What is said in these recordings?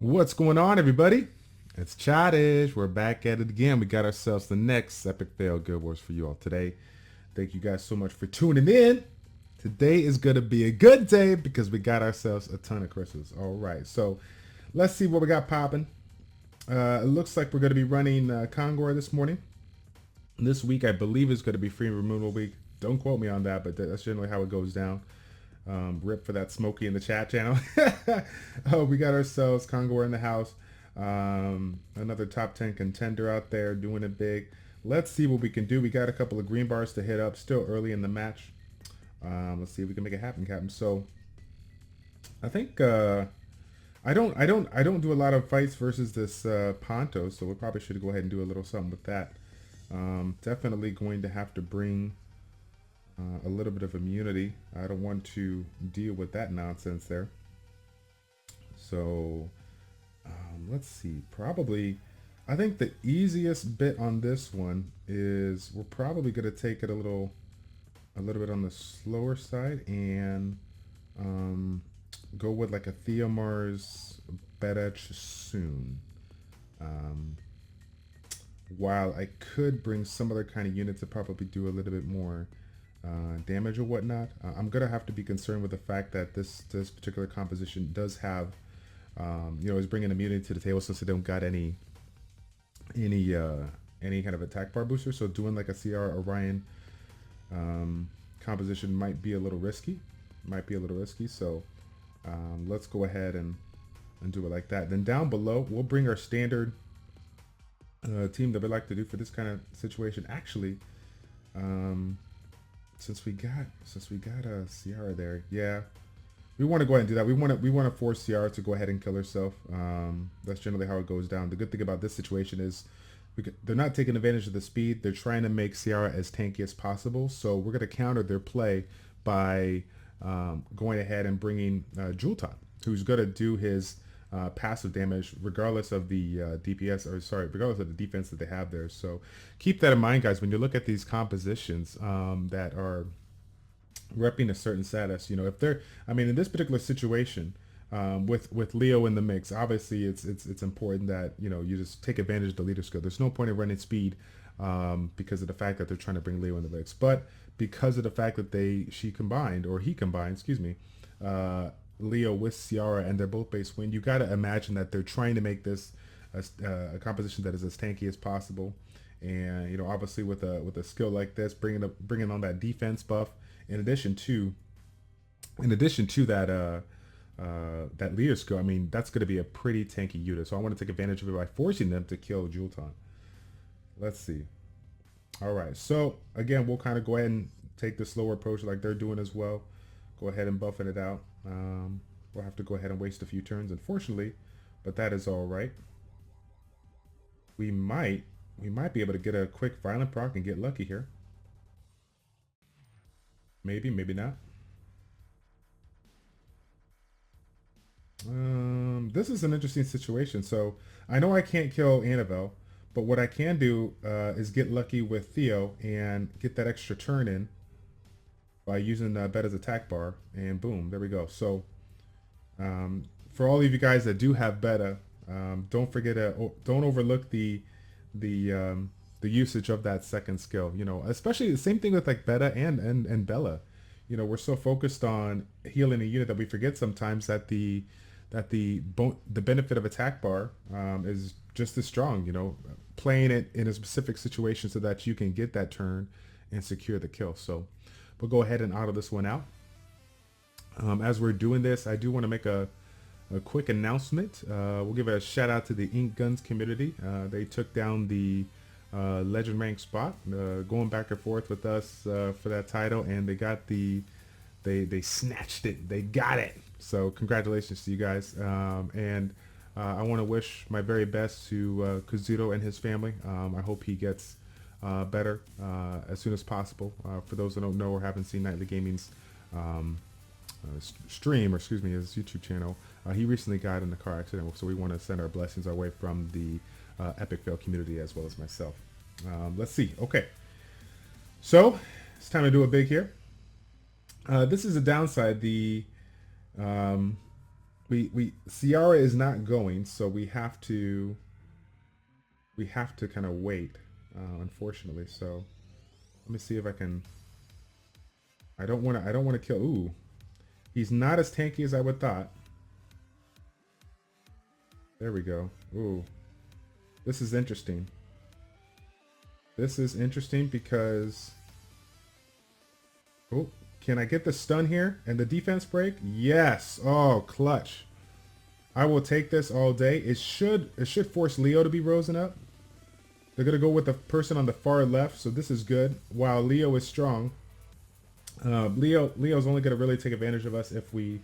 What's going on, everybody? It's Childish. We're back at it again. We got ourselves the next epic fail Guild Wars for you all today. Thank you guys so much for tuning in. Today is going to be a good day because we got ourselves a ton of crystals. All right, so let's see what we got popping. It looks like we're going to be running CONGUAR this morning. This week, I believe, is going to be free removal week. Don't quote me on that, but that's generally how it goes down. Rip for that Smokey in the chat channel. Oh, we got ourselves CONGUAR in the house. Another top 10 contender out there doing it big. Let's see what we can do. We got a couple of green bars to hit up still early in the match. Let's see if we can make it happen, Captain. So I think I don't do a lot of fights versus this Ponto, so we probably should go ahead and do a little something with that. Definitely going to have to bring a little bit of immunity. I don't want to deal with that nonsense there. So let's see. Probably, I think the easiest bit on this one is we're probably going to take it a little bit on the slower side and go with like a Theomar's Bedetch soon. While I could bring some other kind of unit to probably do a little bit more damage or whatnot, I'm gonna have to be concerned with the fact that this particular composition does have, is bringing immunity to the table since they don't got any kind of attack bar booster. So doing like a CR Orion composition might be a little risky. So let's go ahead and do it like that. Then down below, we'll bring our standard team that we like to do for this kind of situation. Actually, since we got a CR there, yeah, we want to go ahead and do that. We want to force CR to go ahead and kill herself. That's generally how it goes down. The good thing about this situation is they're not taking advantage of the speed. They're trying to make CR as tanky as possible. So we're going to counter their play by going ahead and bringing Julton, who's going to do his passive damage regardless of the regardless of the defense that they have there. So keep that in mind, guys, when you look at these compositions that are repping a certain status. If they're, in this particular situation, with Leo in the mix, obviously it's important that you just take advantage of the leader skill. There's no point in running speed because of the fact that they're trying to bring Leo in the mix, but because of the fact that he combined, Leo with Ciara, and they're both base win, you got to imagine that they're trying to make this a composition that is as tanky as possible. And obviously with a skill like this, bringing on that defense buff, in addition to that that leader skill, that's going to be a pretty tanky unit. So I want to take advantage of it by forcing them to kill Julton. Let's see. All right, so again, we'll kind of go ahead and take the slower approach like they're doing as well. Go ahead and buffing it out. We'll have to go ahead and waste a few turns, unfortunately, but that is all right. We might be able to get a quick violent proc and get lucky here. Maybe not. This is an interesting situation. So I know I can't kill Annabelle, but what I can do is get lucky with Theo and get that extra turn in by using Betta's attack bar, and boom, there we go. So for all of you guys that do have Betta, don't forget don't overlook the usage of that second skill. Especially the same thing with like Betta and Bella. We're so focused on healing a unit that we forget sometimes that the benefit of attack bar is just as strong. Playing it in a specific situation so that you can get that turn and secure the kill. So we'll go ahead and auto this one out. As we're doing this, I do want to make a quick announcement. We'll give a shout out to the Ink Guns community. They took down the legend rank spot, going back and forth with us for that title, and they got they snatched it. They got it. So congratulations to you guys. And I want to wish my very best to Kazuto and his family. I hope he gets better as soon as possible. For those that don't know or haven't seen Nightly Gaming's stream, or excuse me, his YouTube channel, he recently got in a car accident, so we want to send our blessings our way from the Epic Fail community as well as myself. Let's see. Okay, so it's time to do it big here. This is a downside. we Ciara is not going, so we have to kind of wait, unfortunately. So let me see if I can. I don't want to kill. Ooh, he's not as tanky as I would thought. There we go. Ooh, this is interesting. This is interesting because. Oh, can I get the stun here and the defense break? Yes. Oh, clutch. I will take this all day. It should force Leo to be rosing up. They're gonna go with the person on the far left, so this is good. While Leo is strong, Leo's only gonna really take advantage of us if we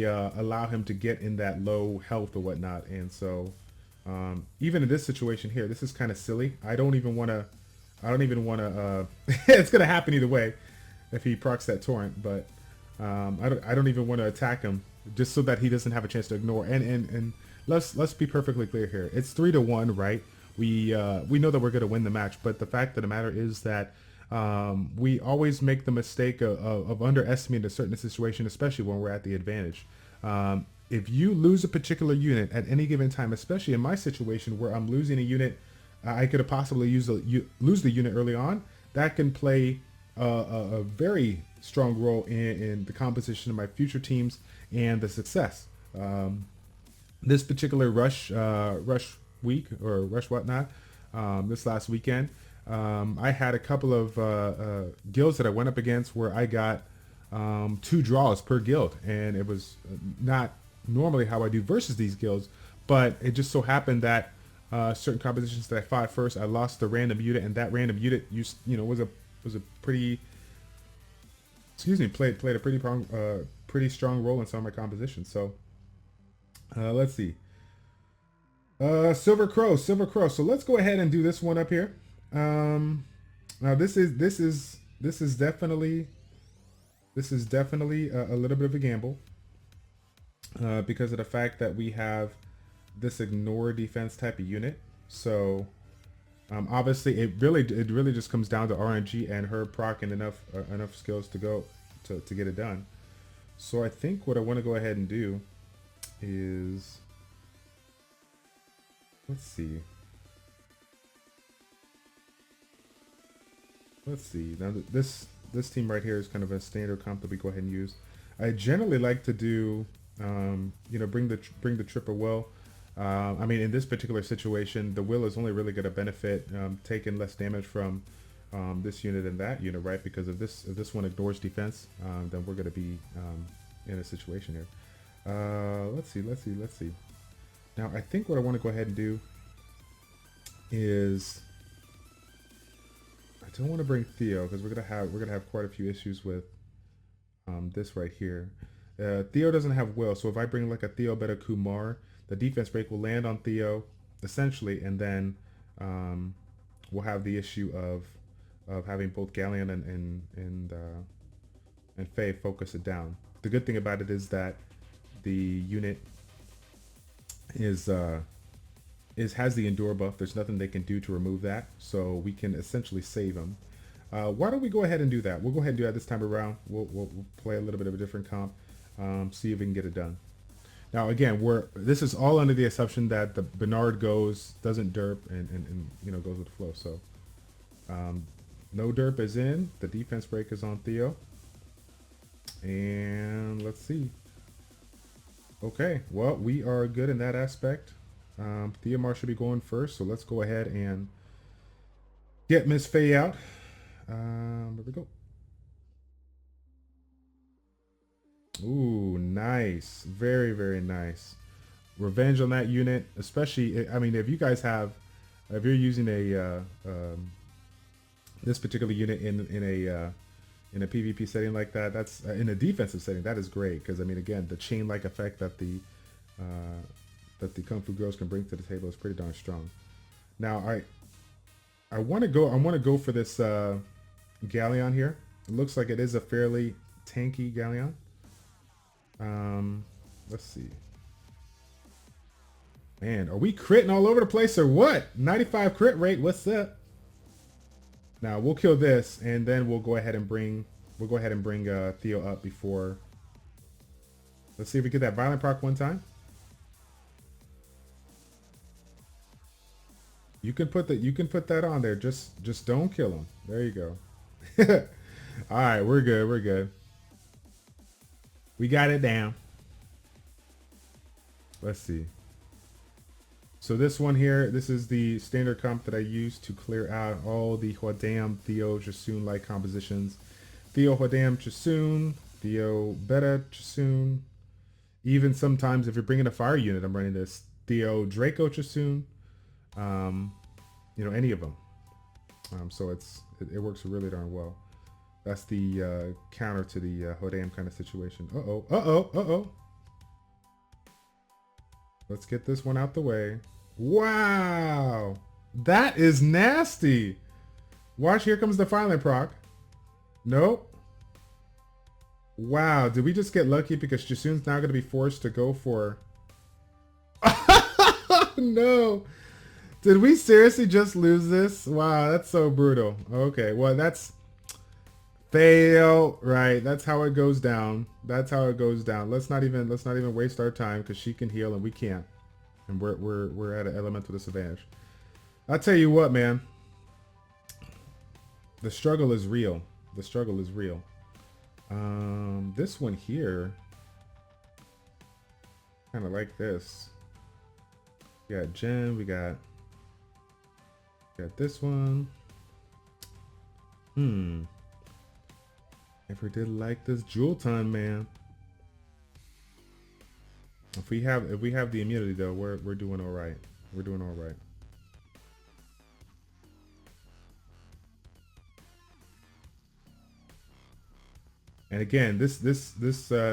allow him to get in that low health or whatnot. And so even in this situation here, this is kind of silly. I don't even want to. It's gonna happen either way if he procs that torrent, but I don't even want to attack him just so that he doesn't have a chance to ignore. And let's be perfectly clear here. It's 3-1, right? We know that we're going to win the match, but the fact of the matter is that we always make the mistake of underestimating a certain situation, especially when we're at the advantage. If you lose a particular unit at any given time, especially in my situation where I'm losing a unit, I could have possibly lose the unit early on. That can play a very strong role in the composition of my future teams and the success. This particular rush week or rush whatnot, this last weekend, I had a couple of guilds that I went up against where I got 2 draws per guild, and it was not normally how I do versus these guilds, but it just so happened that certain compositions that I fought first, I lost the random unit, and that random unit was a pretty played a pretty strong role in some of my compositions. So let's see. Silver Crow. So let's go ahead and do this one up here. Now this is definitely a little bit of a gamble because of the fact that we have this ignore defense type of unit. So obviously it really just comes down to RNG and her proccing enough skills to go to get it done. So I think what I want to go ahead and do is, let's see. Now this team right here is kind of a standard comp that we go ahead and use. I generally like to do bring the tripper will. I mean, in this particular situation, the will is only really going to benefit taking less damage from this unit and that unit, right? Because if this one ignores defense, then we're going to be in a situation here. Let's see. Now, I think what I want to go ahead and do is I don't want to bring Theo because we're gonna have quite a few issues with this right here. Theo doesn't have will, so if I bring like a Theo Beta Kumar, the defense break will land on Theo essentially, and then we'll have the issue of having both Galleon and Faye focus it down. The good thing about it is that the unit has the endure buff. There's nothing they can do to remove that, so we can essentially save them. Why don't we go ahead and do that? We'll go ahead and do that this time around. We'll play a little bit of a different comp, see if we can get it done. Now again, this is all under the assumption that the Bernard doesn't derp and goes with the flow. So no derp is in. The defense break is on Theo. And let's see. Okay, well, we are good in that aspect. Theomar should be going first, so let's go ahead and get Miss Faye out. There we go. Ooh, nice. Very, very nice. Revenge on that unit, especially, I mean, if you're using this particular unit in a PvP setting like that, that's in a defensive setting, that is great, because I mean, again, the chain-like effect that the Kung Fu girls can bring to the table is pretty darn strong. Now, I want to go for this Galleon here. It looks like it is a fairly tanky Galleon. Let's see. Man, are we critting all over the place or what? 95 crit rate. What's up? Now we'll kill this, and then we'll go ahead and bring Theo up before Let's see if we get that violent proc one time. You can put that on there. Just don't kill him. There you go. All right, we're good. We're good. We got it down. Let's see. So this one here, this is the standard comp that I use to clear out all the Hwadam, Theo, Jasoon-like compositions. Theo, Hwadam, Jasoon, Theo, Beta, Jasoon. Even sometimes if you're bringing a fire unit, I'm running this Theo, Draco, Jasoon. You know, any of them. So it works really darn well. That's the counter to the Hwadam kind of situation. Uh-oh, uh-oh, uh-oh. Let's get this one out the way. Wow. That is nasty. Watch, here comes the violent proc. Nope. Wow, did we just get lucky because Jasoon's now going to be forced to go for... No. Did we seriously just lose this? Wow, that's so brutal. Okay, well, that's... Fail. Right, that's how it goes down. That's how it goes down. Let's not even waste our time because she can heal and we can't. And we're at an elemental disadvantage. I'll tell you what, man. The struggle is real. The struggle is real. This one here, kind of like this. We got Jen. We got this one. Never did like this Jewel Time, man. If we have the immunity though, we're doing all right. We're doing all right. And again, this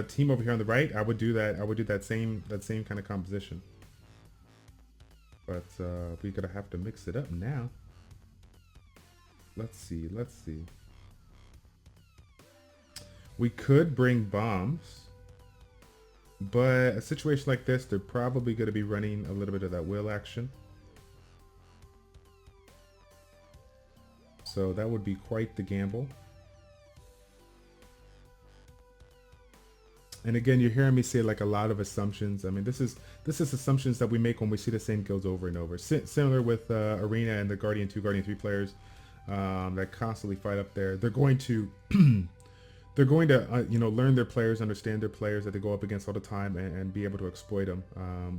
team over here on the right, I would do that same kind of composition. But we're gonna have to mix it up now. Let's see. We could bring bombs, but a situation like this, they're probably going to be running a little bit of that will action. So that would be quite the gamble. And again, you're hearing me say like a lot of assumptions. I mean, this is assumptions that we make when we see the same guilds over and over. Similar with Arena and the Guardian 2, Guardian 3 players that constantly fight up there. They're going to you know, learn their players, understand their players that they go up against all the time, and be able to exploit them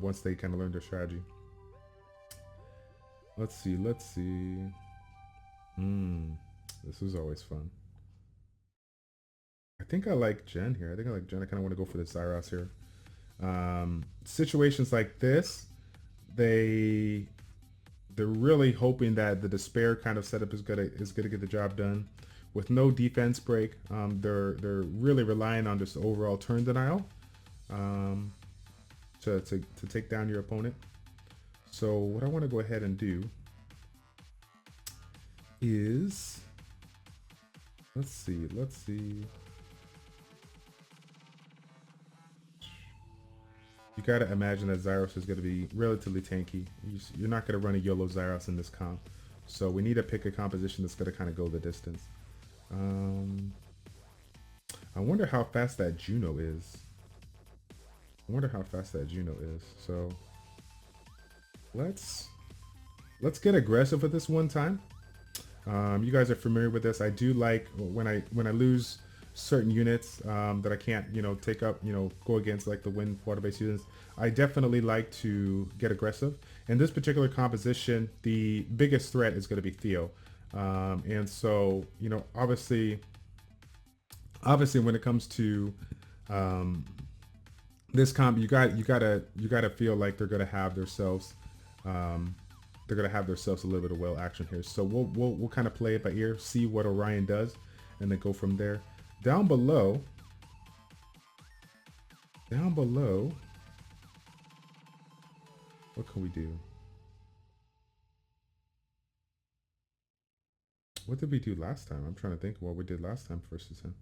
once they kind of learn their strategy. Let's see. This was always fun. I think I like Jen here. I kind of want to go for the Zyros here. Situations like this, they're really hoping that the Despair kind of setup is gonna get the job done. With no defense break, they're really relying on just overall turn denial to take down your opponent. So what I want to go ahead and do is, let's see. You gotta imagine that Zyros is gonna be relatively tanky. You're not gonna run a YOLO Zyros in this comp, so we need to pick a composition that's gonna kind of go the distance. I wonder how fast that Juno is. So let's get aggressive with this one time. You guys are familiar with this. I do like when I lose certain units that I can't, you know, take up, you know, go against, like the wind water-based units. I definitely like to get aggressive. In this particular composition, the biggest threat is going to be Theo. And so, you know, obviously when it comes to this comp, you gotta feel like they're gonna have themselves a little bit of well action here. So we'll kind of play it by ear, see what Orion does, and then go from there. Down below, what can we do? What did we do last time? I'm trying to think what we did last time versus him.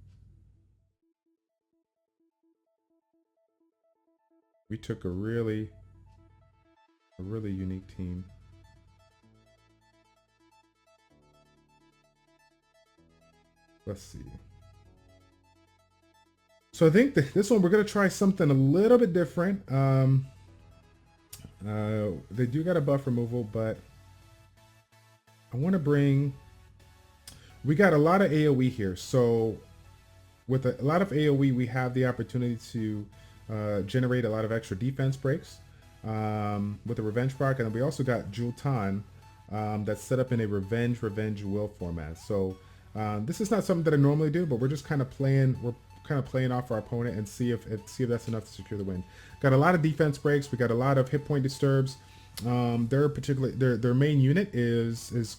We took a really unique team. Let's see. So I think this one we're gonna try something a little bit different. They do got a buff removal, but I want to bring. We got a lot of AOE here, so with a lot of AOE, we have the opportunity to generate a lot of extra defense breaks with the Revenge proc, and we also got Jultan that's set up in a Revenge Will format. So this is not something that I normally do, but we're just kind of playing. We're kind of playing off our opponent and see if that's enough to secure the win. Got a lot of defense breaks. We got a lot of hit point disturbs. Their main unit is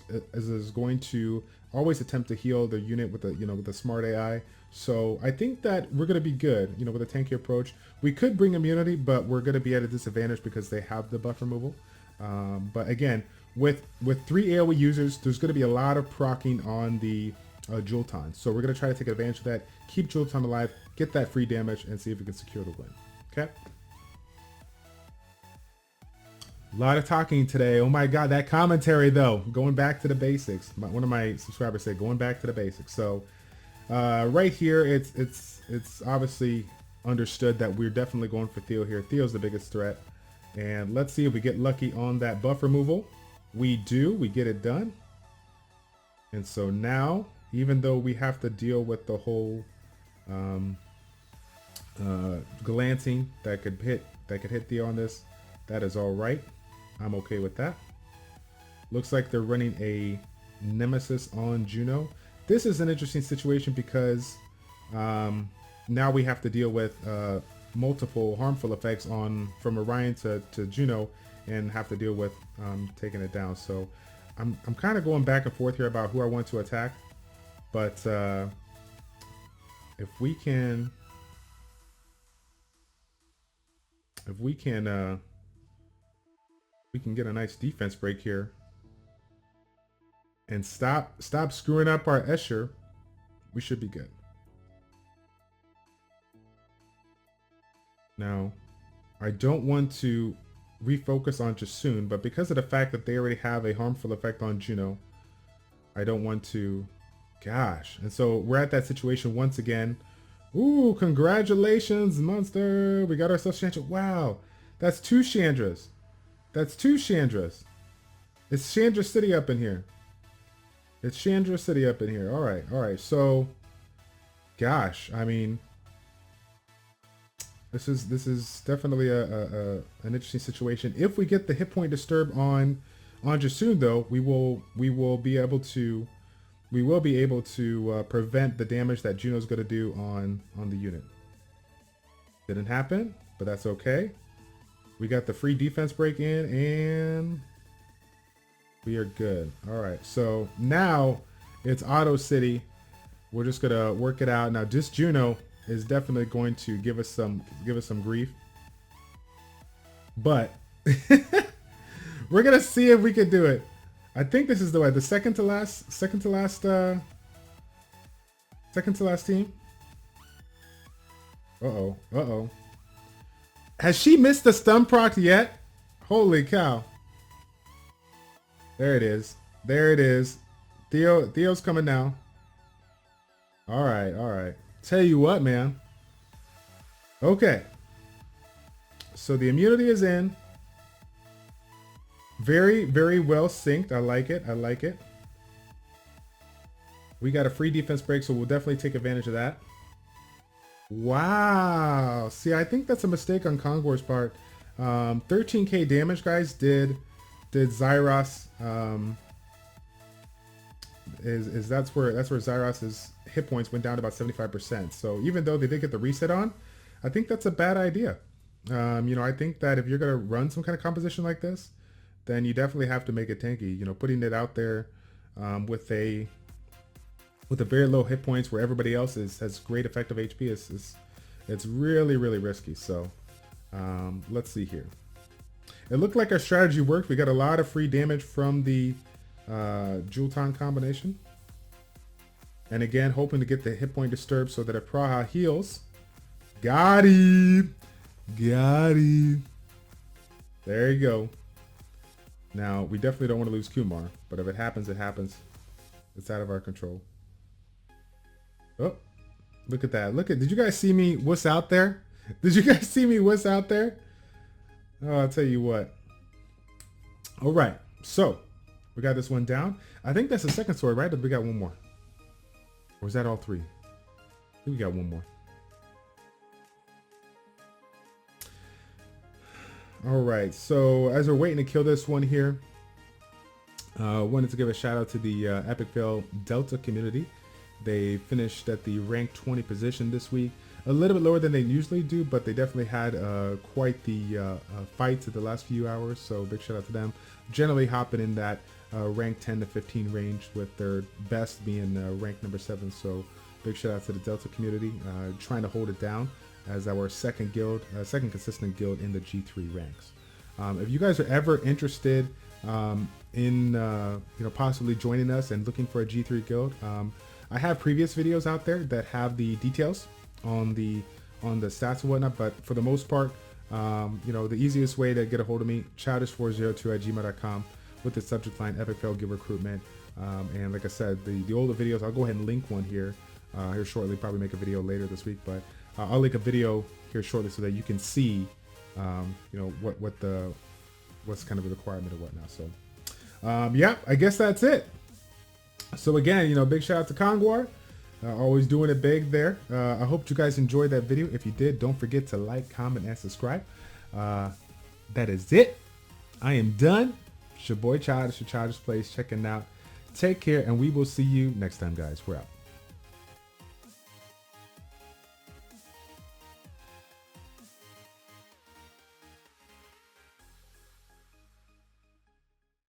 going to always attempt to heal their unit with a smart AI. So I think that we're going to be good, with a tanky approach. We could bring immunity, but we're going to be at a disadvantage because they have the buff removal. But again, with 3 AoE users, there's going to be a lot of proccing on the Jultan. So we're going to try to take advantage of that, keep Jultan alive, get that free damage, and see if we can secure the win. Okay? A lot of talking today. Oh my god, that commentary though. Going back to the basics. One of my subscribers said going back to the basics. So right here, it's obviously understood that we're definitely going for Theo here. Theo's the biggest threat. And let's see if we get lucky on that buff removal. We do. We get it done. And so now, even though we have to deal with the whole glancing that could hit Theo on this, that is all right. I'm okay with that. Looks like they're running a Nemesis on Juno. This is an interesting situation because now we have to deal with multiple harmful effects from Orion to Juno, and have to deal with taking it down. So I'm kind of going back and forth here about who I want to attack, but if we can get a nice defense break here and stop screwing up our Escher, we should be good. Now, I don't want to refocus on Jasoon, but because of the fact that they already have a harmful effect on Juno, I don't want to. Gosh. And so we're at that situation once again. Ooh, congratulations, Monster. We got ourselves Chandra. Wow. That's 2 Chandras. That's 2 Chandras. It's Chandra City up in here. It's Chandra City up in here. All right. All right. So, gosh, I mean, this is definitely an interesting situation. If we get the hit point disturb on Jasoon, though, we will be able to prevent the damage that Juno's going to do on the unit. Didn't happen, but that's okay. We got the free defense break in, and we are good. All right, so now it's Auto City. We're just gonna work it out now. This Juno is definitely going to give us some grief, but we're gonna see if we can do it. I think this is the second to last team. Uh-oh. Has she missed the stun proc yet? Holy cow. There it is. There it is. Theo's coming now. All right. Tell you what, man. Okay. So the immunity is in. Very, very well synced. I like it. We got a free defense break, so we'll definitely take advantage of that. Wow. See, I think that's a mistake on CONGUAR's part. 13k damage, guys, did Zyros. That's where Zyros's hit points went down to about 75%. So even though they did get the reset on, I think that's a bad idea. I think that if you're gonna run some kind of composition like this, then you definitely have to make it tanky. Putting it out there with a very low hit points where everybody else has great effective HP it's really, really risky. So let's see here. It looked like our strategy worked. We got a lot of free damage from the Jultan combination. And again, hoping to get the hit point disturbed so that if Praha heals. Got him. There you go. Now, we definitely don't want to lose Kumar, but if it happens, it happens. It's out of our control. Oh, Look at that. Did you guys see me? What's out there? Did you guys see me? What's out there? Oh, I'll tell you what. All right. So we got this one down. I think that's the second sword, right? Or we got one more. Or is that all three? I think we got one more. All right. So as we're waiting to kill this one here, wanted to give a shout out to the Epic Fail Delta community. They finished at the rank 20 position this week. A little bit lower than they usually do, but they definitely had quite the fights at the last few hours, so big shout out to them. Generally hopping in that rank 10 to 15 range, with their best being rank number 7, so big shout out to the Delta community, trying to hold it down as our second consistent guild in the G3 ranks. If you guys are ever interested in possibly joining us and looking for a G3 guild, I have previous videos out there that have the details on the stats and whatnot, but for the most part, the easiest way to get a hold of me, childish402@gmail.com, with the subject line Epic Fail Guild Recruitment. And like I said, the older videos, I'll go ahead and link one here shortly, probably make a video later this week, but I'll link a video here shortly so that you can see what's kind of the requirement or whatnot. So yeah, I guess that's it. So again, big shout out to CONGUAR. Always doing it big there. I hope you guys enjoyed that video. If you did, don't forget to like, comment, and subscribe. That is it. I am done. It's your boy Childish, for ChildishPlays, checking out. Take care, and we will see you next time, guys. We're out.